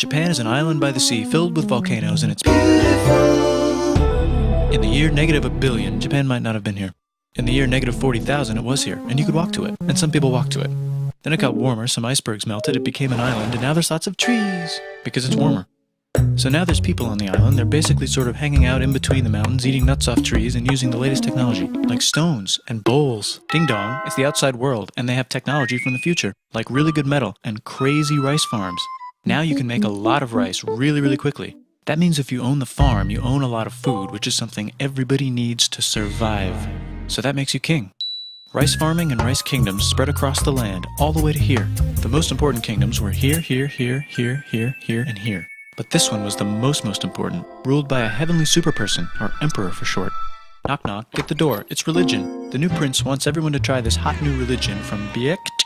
Japan is an island by the sea filled with volcanoes and it's beautiful. In the year -1 billion, Japan might not have been here. In the year -40,000, it was here, and you could walk to it, and some people walked to it. Then it got warmer, some icebergs melted, it became an island, and now there's lots of trees, because it's warmer. So now there's people on the island, they're basically sort of hanging out in between the mountains, eating nuts off trees, and using the latest technology, like stones and bowls. Ding dong, it's the outside world, and they have technology from the future, like really good metal and crazy rice farms. Now you can make a lot of rice really quickly. That means if you own the farm, you own a lot of food, which is something everybody needs to survive. So that makes you king. Rice farming and rice kingdoms spread across the land, all the way to here. The most important kingdoms were here, and here. But this one was the most important, ruled by a heavenly superperson, or emperor for short. Knock knock, get the door, it's religion. The new prince wants everyone to try this hot new religion from Biekt.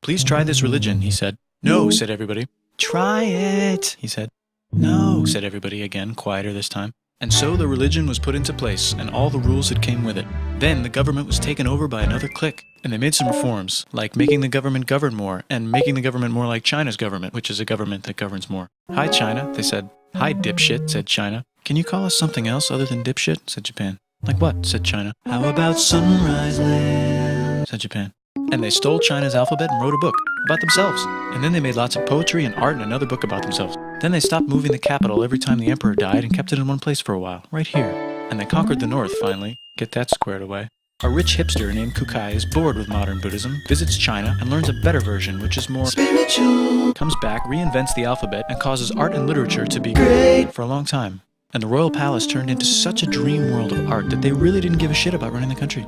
Please try this religion, he said. No, said everybody. Try it, he said. No, said everybody again, quieter this time. And so the religion was put into place, and all the rules that came with it. Then the government was taken over by another clique, and they made some reforms, like making the government govern more, and making the government more like China's government, which is a government that governs more. Hi, China, they said. Hi, dipshit, said China. Can you call us something else other than dipshit, said Japan. Like what, said China. How about Sunrise Land, said Japan. And they stole China's alphabet and wrote a book about themselves. And then they made lots of poetry and art and another book about themselves. Then they stopped moving the capital every time the emperor died and kept it in one place for a while, right here. And they conquered the north, finally. Get that squared away. A rich hipster named Kukai is bored with modern Buddhism, visits China, and learns a better version, which is more spiritual. Comes back, reinvents the alphabet, and causes art and literature to be great for a long time. And the royal palace turned into such a dream world of art that they really didn't give a shit about running the country.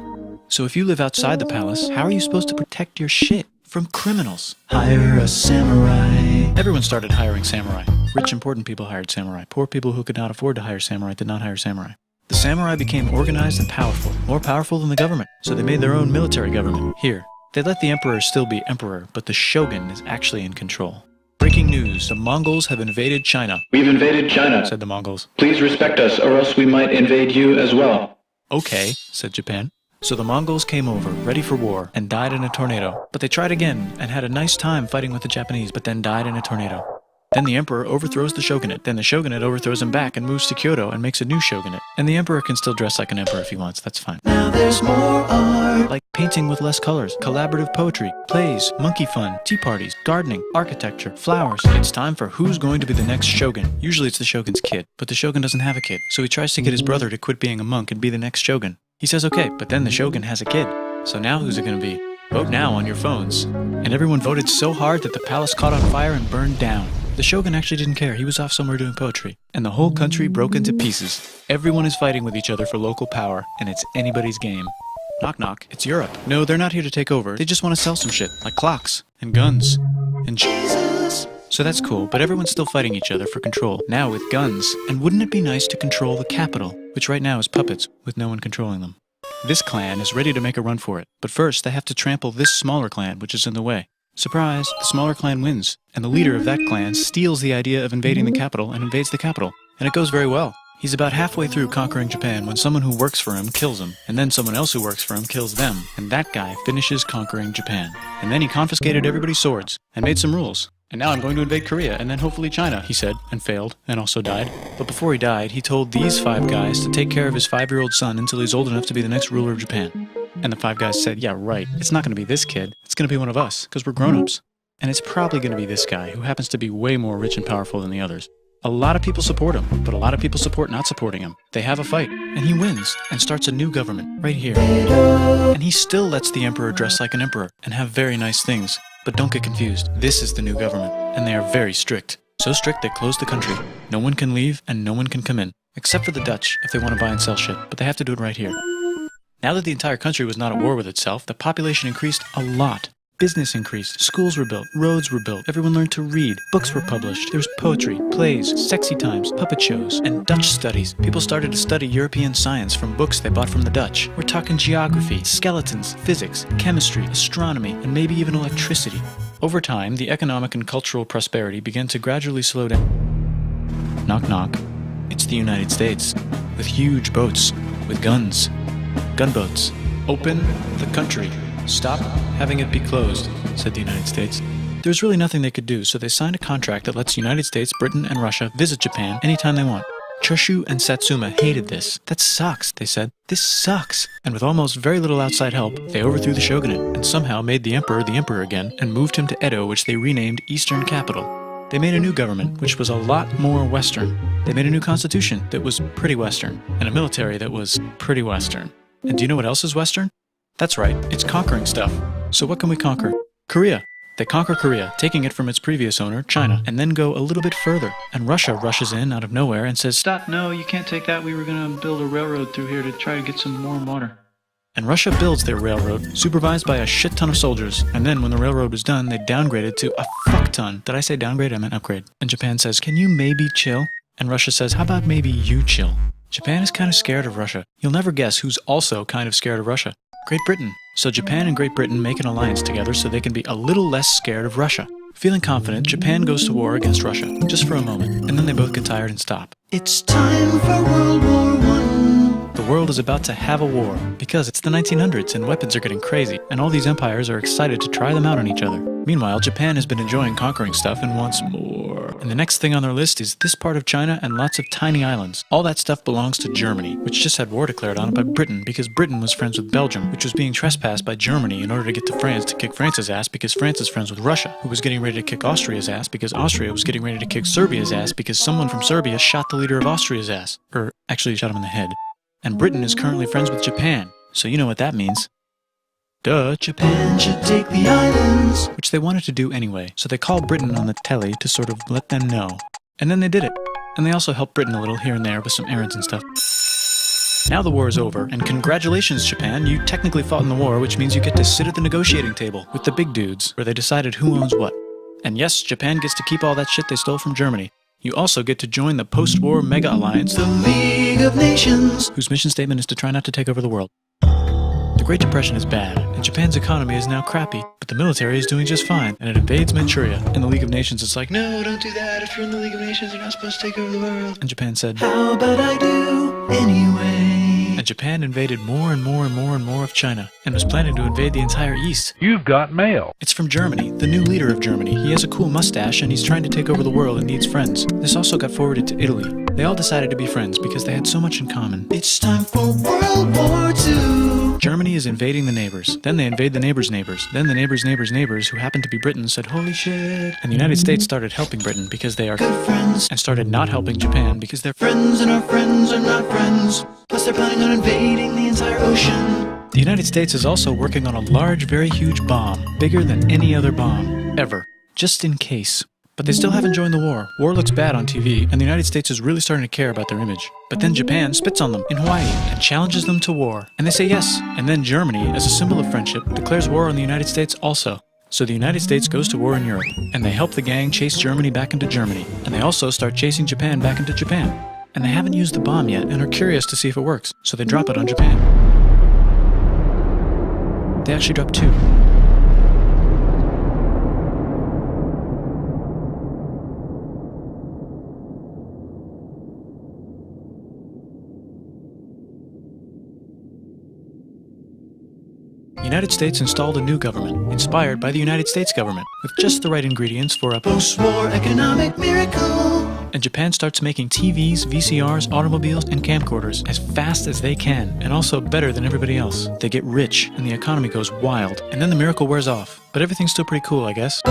So if you live outside the palace, how are you supposed to protect your shit from criminals? Hire a samurai. Everyone started hiring samurai. Rich, important people hired samurai. Poor people who could not afford to hire samurai did not hire samurai. The samurai became organized and powerful, more powerful than the government. So they made their own military government. Here, they let the emperor still be emperor, but the shogun is actually in control. Breaking news, the Mongols have invaded China. We've invaded China, said the Mongols. Please respect us, or else we might invade you as well. Okay, said Japan. So the Mongols came over, ready for war, and died in a tornado. But they tried again, and had a nice time fighting with the Japanese, but then died in a tornado. Then the emperor overthrows the shogunate. Then the shogunate overthrows him back and moves to Kyoto and makes a new shogunate. And the emperor can still dress like an emperor if he wants, that's fine. Now there's more art. Like painting with less colors, collaborative poetry, plays, monkey fun, tea parties, gardening, architecture, flowers. It's time for who's going to be the next shogun. Usually it's the shogun's kid, but the shogun doesn't have a kid. So he tries to get his brother to quit being a monk and be the next shogun. He says okay, but then the shogun has a kid. So now who's it going to be? Vote now on your phones. And everyone voted so hard that the palace caught on fire and burned down. The shogun actually didn't care. He was off somewhere doing poetry. And the whole country broke into pieces. Everyone is fighting with each other for local power, and it's anybody's game. Knock knock, it's Europe. No, they're not here to take over. They just want to sell some shit, like clocks, and guns, and Jesus. So that's cool, but everyone's still fighting each other for control, now with guns. And wouldn't it be nice to control the capital, which right now is puppets, with no one controlling them? This clan is ready to make a run for it, but first they have to trample this smaller clan, which is in the way. Surprise, the smaller clan wins, and the leader of that clan steals the idea of invading the capital and invades the capital. And it goes very well. He's about halfway through conquering Japan when someone who works for him kills him, and then someone else who works for him kills them, and that guy finishes conquering Japan. And then he confiscated everybody's swords, and made some rules. And now I'm going to invade Korea, and then hopefully China, he said, and failed, and also died. But before he died, he told these 5 guys to take care of his 5-year-old son until he's old enough to be the next ruler of Japan. And the 5 guys said, yeah, right, it's not going to be this kid, it's going to be one of us, because we're grown-ups. And it's probably going to be this guy, who happens to be way more rich and powerful than the others. A lot of people support him, but a lot of people support not supporting him. They have a fight, and he wins, and starts a new government, right here. And he still lets the emperor dress like an emperor, and have very nice things. But don't get confused, this is the new government, and they are very strict. So strict they closed the country. No one can leave, and no one can come in. Except for the Dutch, if they want to buy and sell shit, but they have to do it right here. Now that the entire country was not at war with itself, the population increased a lot. Business increased, schools were built, roads were built, everyone learned to read, books were published, there was poetry, plays, sexy times, puppet shows, and Dutch studies. People started to study European science from books they bought from the Dutch. We're talking geography, skeletons, physics, chemistry, astronomy, and maybe even electricity. Over time, the economic and cultural prosperity began to gradually slow down. Knock knock. It's the United States, with huge boats, with guns. Gunboats. Open the country. Stop having it be closed, said the United States. There's really nothing they could do, so they signed a contract that lets the United States, Britain, and Russia visit Japan anytime they want. Choshu and Satsuma hated this. That sucks, they said. This sucks. And with almost very little outside help, they overthrew the shogunate and somehow made the emperor again and moved him to Edo, which they renamed Eastern Capital. They made a new government, which was a lot more Western. They made a new constitution that was pretty Western, and a military that was pretty Western. And do you know what else is Western? That's right, it's conquering stuff. So what can we conquer? Korea. They conquer Korea, taking it from its previous owner, China, and then go a little bit further. And Russia rushes in out of nowhere and says, "Stop, no, you can't take that. We were going to build a railroad through here to try to get some warm water." And Russia builds their railroad, supervised by a shit ton of soldiers. And then when the railroad was done, they downgraded to a fuck ton. Did I say downgrade? I meant upgrade. And Japan says, "Can you maybe chill?" And Russia says, "How about maybe you chill?" Japan is kind of scared of Russia. You'll never guess who's also kind of scared of Russia. Great Britain. So Japan and Great Britain make an alliance together so they can be a little less scared of Russia. Feeling confident, Japan goes to war against Russia, just for a moment, and then they both get tired and stop. It's time for World War I. The world is about to have a war, because it's the 1900s and weapons are getting crazy, and all these empires are excited to try them out on each other. Meanwhile, Japan has been enjoying conquering stuff and wants more. And the next thing on their list is this part of China and lots of tiny islands. All that stuff belongs to Germany, which just had war declared on it by Britain because Britain was friends with Belgium, which was being trespassed by Germany in order to get to France to kick France's ass because France is friends with Russia, who was getting ready to kick Austria's ass because Austria was getting ready to kick Serbia's ass because someone from Serbia shot the leader of Austria's ass. Actually shot him in the head. And Britain is currently friends with Japan, so you know what that means. Duh, Japan should take the islands. Which they wanted to do anyway, so they called Britain on the telly to sort of let them know. And then they did it. And they also helped Britain a little here and there with some errands and stuff. Now the war is over, and congratulations, Japan, you technically fought in the war, which means you get to sit at the negotiating table with the big dudes, where they decided who owns what. And yes, Japan gets to keep all that shit they stole from Germany. You also get to join the post-war mega alliance, the League of Nations, whose mission statement is to try not to take over the world. The Great Depression is bad, and Japan's economy is now crappy, but the military is doing just fine, and it invades Manchuria. And the League of Nations is like, "No, don't do that. If you're in the League of Nations, you're not supposed to take over the world." And Japan said, "How about I do anyway?" And Japan invaded more and more and more and more of China, and was planning to invade the entire East. You've got mail. It's from Germany, the new leader of Germany. He has a cool mustache, and he's trying to take over the world and needs friends. This also got forwarded to Italy. They all decided to be friends because they had so much in common. It's time for World War II. Germany is invading the neighbors. Then they invade the neighbors' neighbors. Then the neighbors' neighbors' neighbors, who happened to be Britain, said, "Holy shit." And the United States started helping Britain because they are good friends, and started not helping Japan because they're friends and our friends are not friends. Plus they're planning on invading the entire ocean. The United States is also working on a large, very huge bomb, bigger than any other bomb, ever, just in case. But they still haven't joined the war. War looks bad on TV, and the United States is really starting to care about their image. But then Japan spits on them in Hawaii and challenges them to war. And they say yes. And then Germany, as a symbol of friendship, declares war on the United States also. So the United States goes to war in Europe, and they help the gang chase Germany back into Germany. And they also start chasing Japan back into Japan. And they haven't used the bomb yet and are curious to see if it works, so they drop it on Japan. They actually drop two. The United States installed a new government, inspired by the United States government, with just the right ingredients for a post-war economic miracle. And Japan starts making TVs, VCRs, automobiles, and camcorders as fast as they can, and also better than everybody else. They get rich, and the economy goes wild, and then the miracle wears off. But everything's still pretty cool, I guess.